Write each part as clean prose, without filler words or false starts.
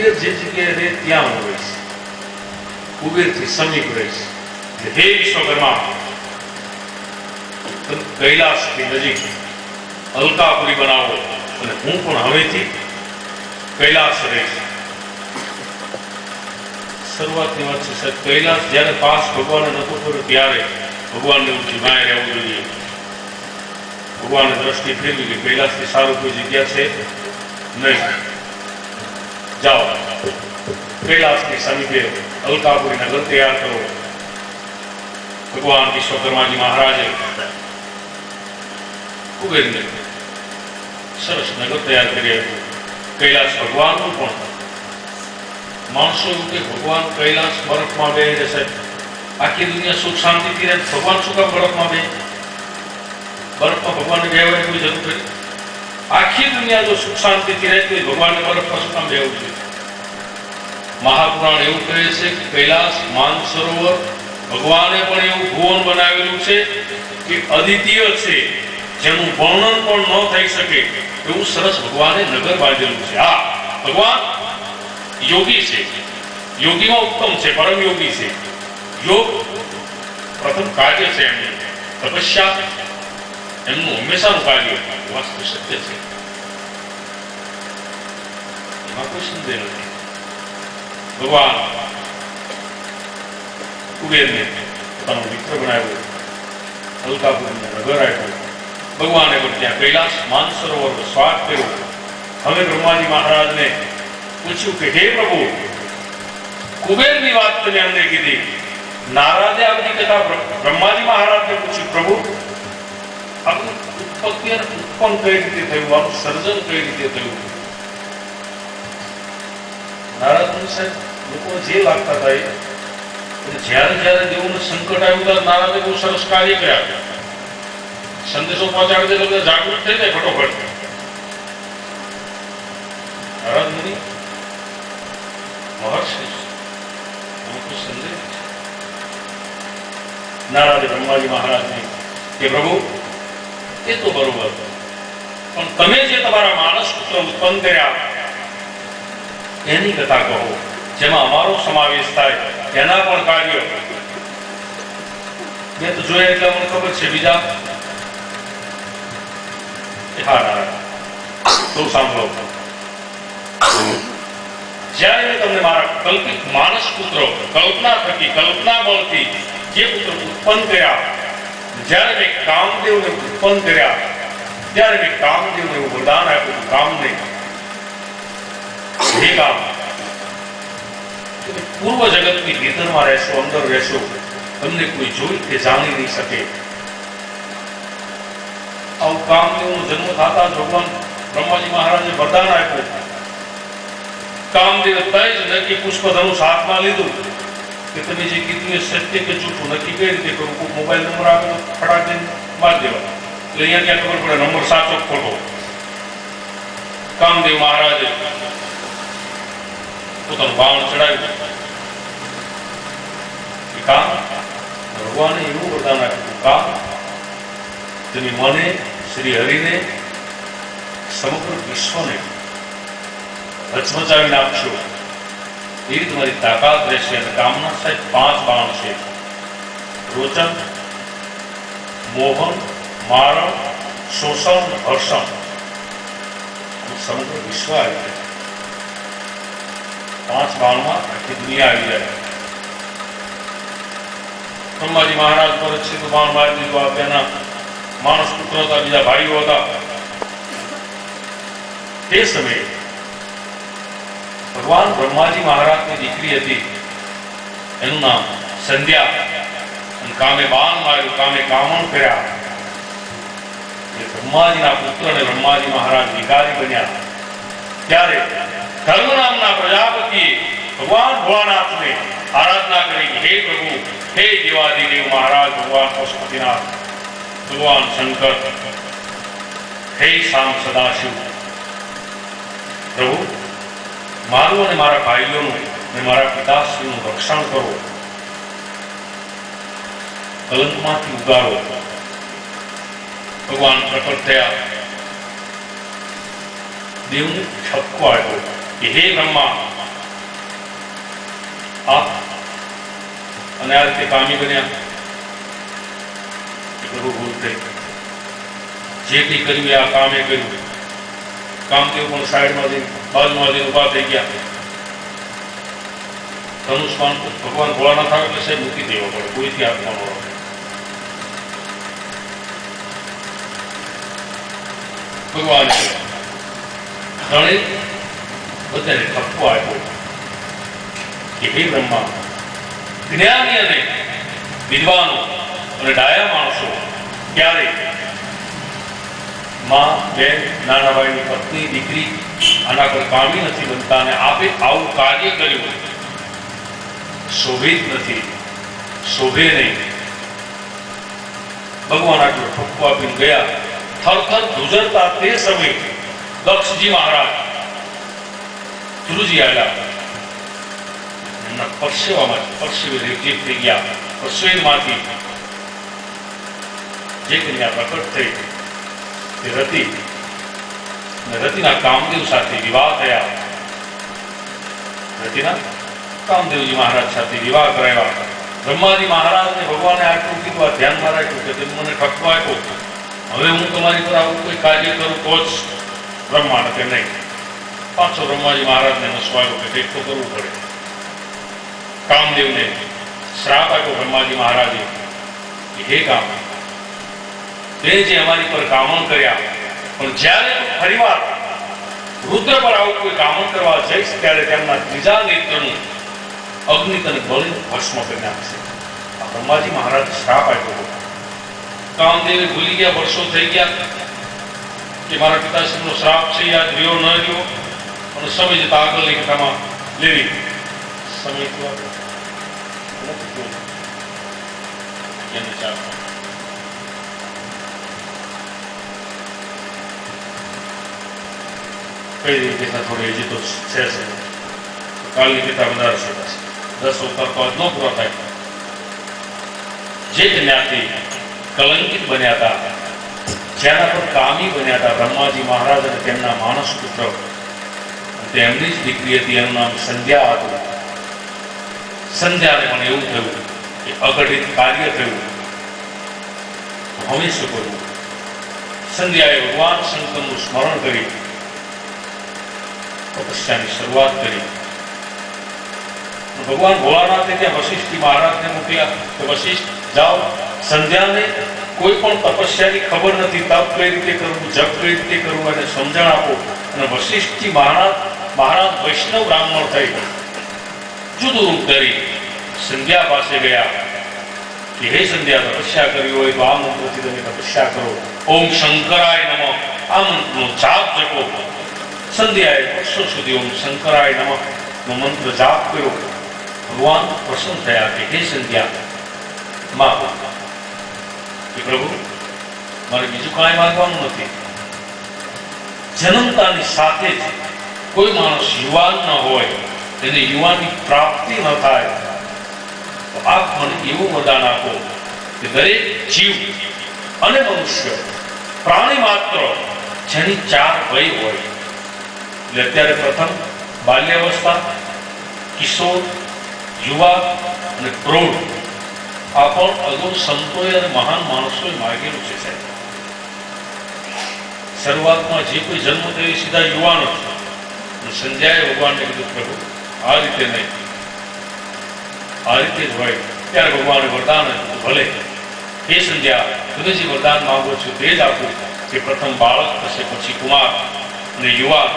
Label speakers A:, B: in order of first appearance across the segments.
A: કુબેર જે જગ્યાએ રહે ત્યાં હું રહીશ, કુબેરથી સમીપ રહીશ. હે વિશ્વકર્મા, કૈલાસથી નજીક અલકાપુરી બનાવો અને હું પણ હવેથી કૈલાસ રહીશ. શરૂઆતની વાત છે સાહેબ, કૈલાસ જ્યારે પાસ ભગવાને નતો કર્યો ત્યારે ભગવાનને ઊંચી માય રહેવું જોઈએ. ભગવાને દ્રષ્ટિ ફેરવી કે કૈલાસથી સારું કોઈ જગ્યા છે નહીં. જાઓ કૈલાસની સમીપે અલકાપુરી નગર તૈયાર કરો. ભગવાન વિશ્વકર્માજી મહારાજે કુબેરને સરસ નગર તૈયાર કરી આપ્યું. કૈલાસ ભગવાનનું પણ માણસો એવું કે ભગવાન કૈલાસ બરફમાં બે જશે, આખી દુનિયા સુખ શાંતિથી રહે, ભગવાન શું કામ બરફમાં બે? બરફમાં ભગવાનને બેહવાની કોઈ જરૂર નથી. આખી દુનિયા જો સુખ શાંતિથી રહે તો ભગવાનને બરફમાં શું કામ બેહવું જોઈએ? મહાપુરાણ એવું કહે છે કે કૈલાસ માનસરોવર ભગવાને પણ એવું ભુવન બનાવેલું છે કે અદ્વિતીય છે, જેનું વર્ણન પણ ન થઈ શકે એવું સરસ ભગવાને નગર બાંધેલું છે. હા, ભગવાન યોગી છે, યોગીમાં ઉત્તમ છે, પરમ યોગી છે. યોગ પ્રથમ કાર્ય છે એમનું, તપસ્યા એમનું હંમેશાનું કાર્ય વાસ્તુ સત્ય છે, એમાં કોઈ સંદેહ નથી. ભગવાન કુબેરને પોતાનો મિત્ર બનાવ્યો, અલકાપુરીને નગર આપ્યો. ભગવાને પણ ત્યાં કૈલાસ માનસરોવરનો સ્વાગત કર્યો. હવે બ્રહ્માજી મહારાજને પૂછ્યું કે હે પ્રભુ, કુબેરની વાત તમે અમને કીધી. નારાજે આ બધી કથા બ્રહ્માજી મહારાજને પૂછ્યું, પ્રભુ આપનું ઉત્પત્તિ અને ઉત્પન્ન કઈ રીતે થયું, આનું સર્જન કઈ રીતે થયું? નારાજ સાહેબ લોકો જે લાગતા હતા એ જ્યારે જ્યારે દેવોને સંકટ આવ્યું ત્યારે નારાજે બહુ સરસ કાર્ય કર્યા. સંદેશો પહોંચાડી દે તો જાગૃત થઈ જાય ફટોફટ. નારાજ મુનિ મહર્ષિ સંદેહ. નારાજે બ્રહ્માજી મહારાજને કે પ્રભુ એ તો બરોબર, પણ તમે જે તમારા માનસ પુત્ર ઉત્પન્ન કર્યા એની કથા કહો, જેમાં અમારો સમાવેશ થાય, એના પણ કાર્ય મેં તો જોયા એટલે મને ખબર છે. બીજા હા નારાયણ તો સાંભળો, જ્યારે મેં તમને મારા કલ્પિત માનસ પુત્રો કલ્પના થકી કલ્પના બળથી જે પુત્ર ઉત્પન્ન કર્યા, જ્યારે મેં કામદેવને ઉત્પન્ન કર્યા ત્યારે મેં કામદેવને એવું વરદાન આપ્યું, કામને હે કામ, પૂર્વ જગતની ભીતરમાં રહેશો, અંદર રહેશો, તમને કોઈ જોઈ કે જાણી નહીં શકે. આવું કામદેવનો જન્મ થતા ભગવાન બ્રહ્માજી મહારાજે વરદાન આપ્યું. કામદેવ તય જ નક્કી પુષ્પધનુષ હાથમાં લીધું કે તમે જે કીધું એ સત્ય કે જૂઠું નક્કી કઈ રીતે કરું? કોઈ મોબાઈલ નંબર આપેલો ફટાક દઈને મારી દેવા, એટલે અહીંયા ક્યાં ખબર પડે નંબર સાચો ખોટો. કામદેવ મહારાજે પોતાનું બાણ ચડાવ્યું. કામ ભગવાને એવું વરદાન આપ્યું, કામ તમે મને શ્રી હરિને સમગ્ર વિશ્વને હચમચાવી નાખશો એવી તમારી તાકાત રહેશે. અને કામના સાહેબ 5 બાણ છે: રોચન, મોહન, મારણ, શોષણ, હર્ષણ. સમગ્ર વિશ્વ આવી જાય 5 બાણમાં, આખી દુનિયા આવી જાય. બ્રહ્માજી મહારાજ પર છે તો બાણ મારી દીધું. આ તેના માણસ પુત્ર હતા, બીજા ભાઈઓ હતા. તે સમયે ભગવાન બ્રહ્માજી મહારાજની દીકરી હતી, એનું નામ સંધ્યા. અને કામે બાણ માર્યું, કામે કામણ કર્યા. બ્રહ્માજીના પુત્રને બ્રહ્માજી મહારાજ વિકારી બન્યા. ત્યારે ધર્મ નામના પ્રજાપતિએ ભગવાન ભોળાનાથને આરાધના કરી, હે પ્રભુ, હે દેવાધિદેવ મહારાજ ભગવાન પશુપતિનાથ, ભગવાન શંકર, હે શામ સદાશિવ, પ્રભુ મારું અને મારા ભાઈઓનું અને મારા પિતાશ્રીનું રક્ષણ કરો, કલંકમાંથી ઉગારો. ભગવાન પ્રકટ થયા, દેવને ઠપકો આપ્યો કે હે બ્રહ્મા, આ અને આ રીતે કામી બન્યા. પ્રભુ ભૂલ થઈ, જે કંઈ કર્યું આ કામે કર્યું. કામદેવ પણ સાઈડમાં જઈ બાજુમાં જઈને ઉભા થઈ ગયા. ધનુષ્માન ભગવાન ભોળાનાથ આવે એટલે સાહેબ મૂકી દેવો પડે, કોઈથી આપવાનો રહે. ભગવાન ત્રણે બધાને ઠપકો આપ્યો કે હે બ્રહ્મા, જ્ઞાની અને વિદ્વાનો અને ડાયા માણસો ક્યારે માં, બેન, નાના ભાઈની પત્ની, દીકરી આના પર કામી નથી બનતા, અને આપે આવું કાર્ય કર્યું શોભે જ નથી, શોભે નહીં. ભગવાન આટલો ઠપકો આપીને ગયા. થરથર ગુજરતા તે સમયે દક્ષજી મહારાજ ધ્રુજી આવ્યા. એમના પરસેવે રેપજીત થઈ ગયા. પરસેવમાંથી જે કન્યા પ્રકટ થઈ તે રતિ, અને રતિના કામદેવ સાથે વિવાહ થયા. રતિના કામદેવજી મહારાજ સાથે વિવાહ કરાવ્યા. બ્રહ્માજી મહારાજને ભગવાને આટલું કીધું, આ ધ્યાનમાં રાખ્યું કે તમે મને ઠપકો આપ્યો, હવે હું તમારી પર આવું કોઈ કાર્ય કરું તો જ બ્રહ્મા, કે નહીં. પાછો બ્રહ્માજી મહારાજને નસવાયો કે કંઈક તો કરવું પડે. કામદેવને શ્રાપ આપ્યો બ્રહ્માજી મહારાજે કે હે કામ, તે જે અમારી પર કામણ કર્યા, પણ જ્યારે ફરીવાર રુદ્ર પર આવું કોઈ કામણ કરવા જઈશ ત્યારે તેમના ત્રીજા નેત્રનું અગ્નિ તને બળી ભસ્મ કરી નાખશે. આ બ્રહ્માજી મહારાજે શ્રાપ આપ્યો. કામદેવે ભૂલી ગયા, વર્ષો થઈ ગયા કે મારા પિતાશ્રીનો શ્રાપ છે, યાદ રહ્યો ન રહ્યો, અને સમય જતા આગળની કથામાં લેવી. સમય કઈ રીતે થોડી હજી તો છે. કાલની કથા વધારે છે. 10 અવતાર તો આજ ન પૂરા થાય. જે જ્ઞાતિ કલંકિત બન્યા હતા, જેના પર કામી બન્યા હતા બ્રહ્માજી મહારાજ અને તેમના માનસ પુત્ર, તેમની જ દીકરી હતી, એનું નામ સંધ્યા હતું. સંધ્યાને પણ એવું થયું કે અઘટિત કાર્ય થયું, હવે શું કરવું? સંધ્યાએ ભગવાન શંકરનું સ્મરણ કરી તપસ્યાની શરૂઆત કરી. ભગવાન ભોળાનાથે ત્યાં વશિષ્ઠજી મહારાજને મોકલ્યા કે વશિષ્ઠ જાઓ, સંધ્યાને કોઈ પણ તપસ્યાની ખબર નથી, તપ કઈ રીતે કરવું, જપ કઈ રીતે કરવું, એને સમજણ આપો. અને વશિષ્ઠજી મહારાજ વૈષ્ણવ બ્રાહ્મણ થઈ જુદું રૂપ ધરી સંધ્યા પાસે ગયા કે હે સંધ્યા, તપસ્યા કરવી હોય તો આ મંત્રથી તમે તપસ્યા કરો. ઓમ શંકરાય નમઃ, આ મંત્રનો જાપ જપો. સંધ્યાએ વર્ષો સુધી ઓમ શંકરાય નમઃ નો મંત્ર જાપ કર્યો. ભગવાન પ્રસન્ન થયા કે હે સંધ્યા માં, કે પ્રભુ મારે બીજું કાંઈ માંગવાનું નથી. જન્મતાની સાથે જ કોઈ માણસ યુવાન ન હોય, તેને યુવાનની પ્રાપ્તિ ન થાય, તો આપ મને એવું વરદાન આપો કે દરેક જીવ અને મનુષ્ય, પ્રાણી માત્ર જેની 4 વય હોય, એટલે અત્યારે પ્રથમ બાલ્યાવસ્થા, કિશોર, યુવા અને પ્રૌઢ, આ પણ અગાઉ સંતોએ અને મહાન માણસોએ માગેલું છે. સાહેબ, શરૂઆતમાં જે કોઈ જન્મ થયો સીધા યુવાનો છે. સંધ્યાએ ભગવાનને કીધું પ્રભુ આ રીતે નહીં, આ રીતે જ હોય. ત્યારે ભગવાને વરદાન આપ્યું, ભલે હે સંધ્યા, તમે જે વરદાન માંગો છો તે જ આપું કે પ્રથમ બાળક થશે, પછી કુમાર અને યુવાન,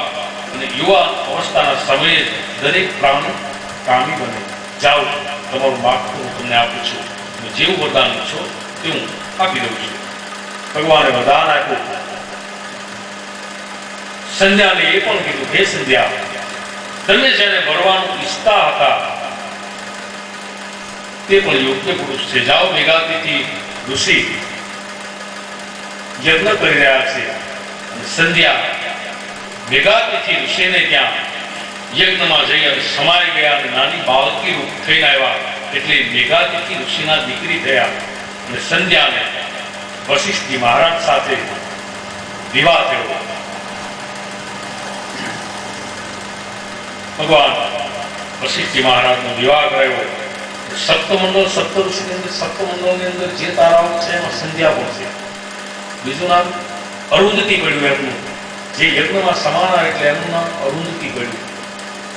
A: અને યુવાન અવસ્થાના સમયે દરેક પ્રાણી કામી બને. જાઓ, તમારું માગતું હું તમને આપું છું, જેવું વરદાન ઈચ્છો તે હું આપી દઉં છું. ભગવાને વરદાન આપ્યું. સંધ્યાને એ પણ કીધું હે સંધ્યા, તમે જેને વરવાનું ઈચ્છતા હતા તે પણ યોગ્ય પુરુષ છે. જાઓ, મેઘાતિથિ ઋષિ યજ્ઞ કરી રહ્યા છે. સંધ્યા મેઘાતિથિ ઋષિને ત્યાં યજ્ઞમાં જઈ અને સમાઈ ગયા અને નાની બાળકી રૂપ થઈને આવ્યા. એટલે મેઘાતિથિ ઋષિના દીકરી થયા. અને સંધ્યાને વશિષ્ઠજી મહારાજ સાથે વિવાહ થયો. ભગવાન વશિષ્ઠ મહારાજનો વિવાહ કરાયો. સપ્તમંડળ, સપ્ત ઋષિની અંદર સપ્તમંડળની અંદર જે તારાઓ છે એમાં સંધ્યા પણ છે. બીજું નામ અરુંધતી પડ્યું એમનું, જે યજ્ઞમાં સમાના એટલે એમનું નામ અરુંધતી પડ્યું.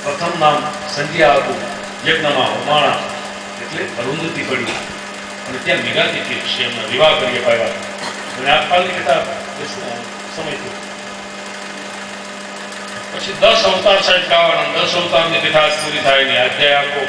A: પ્રથમ નામ સંધ્યા હતું, યજ્ઞમાં હોમાણા એટલે અરુંધતી પડ્યું. અને ત્યાં મેઘાતિથિ છે એમના વિવાહ કરી અપાયા. અને આજકાલની કથા શું સમય થયો પછી 10 અવતાર સાહેબ ગાવાના, 10 અવતારની કથા પૂરી થાય ની અધ્યાય આખો